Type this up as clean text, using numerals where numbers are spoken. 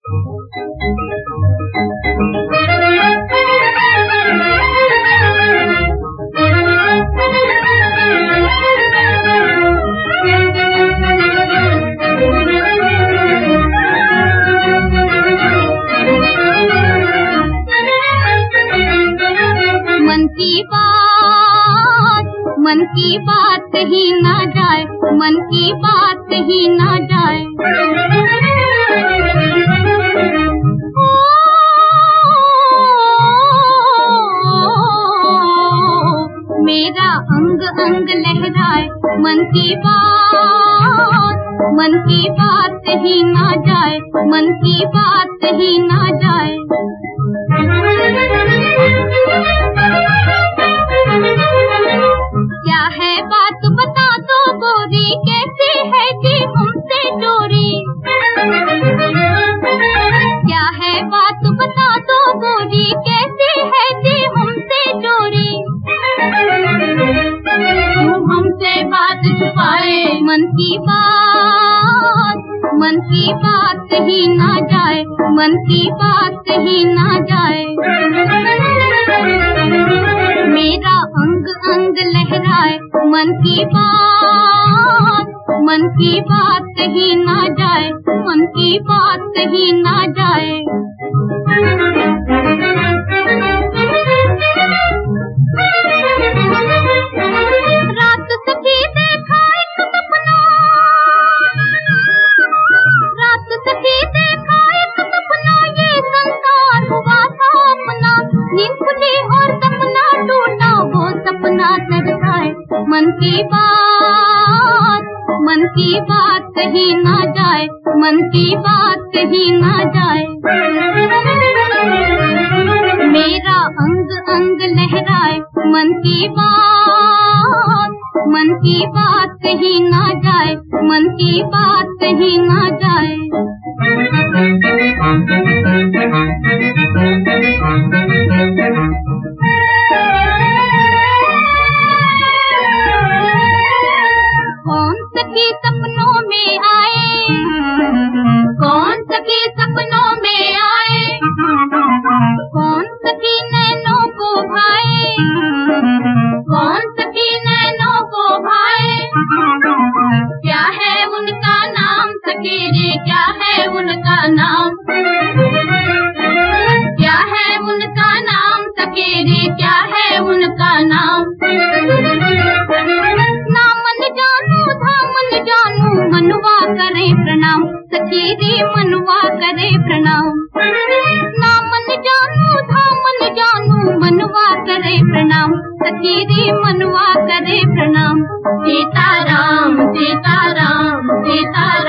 मन की बात कही ना जाए, मन की बात कही ना जाए। मेरा अंग अंग लहराए, मन की बात कही ना जाए, मन की बात कही ना जाए। क्या है बात बता दो गोरी, कैसी है जी हमसे चोरी। क्या है बात बता दो गोरी, कैसी है जी हमसे चोरी। तू हमसे बात छुपाए, मन की बात कही ना जाए, मन की बात कही ना जाए। मेरा अंग अंग लहराए, मन की बात कही ना जाए, मन की बात कही ना जाए। रात सखी देखा एक सपना, रात सखी देखा एक सपना, ये संसार हुआ था अपना। नींद खुली और सपना टूटा, वो सपना तरसाए। मन की बात कही ना जाए, मन की बात कही ना जाए। मेरा अंग अंग लहराए, मन की बात कही ना जाए, मन की बात कही ना जाए। कौन सखी सपनों में आए, कौन सखी सपनों में आए, कौन सखी नैनों को भाए, कौन सखी नैनों को भाए। क्या है उनका नाम सखी रे, क्या है उनका नाम, क्या है उनका नाम सखी रे, क्या है उनका नाम। मनवा करे प्रणाम सखी रे, मनवा करे प्रणाम। ना मन जानू था मन जानू, मनवा करे प्रणाम सखी रे, मनवा करे प्रणाम। सीताराम सीताराम सीताराम।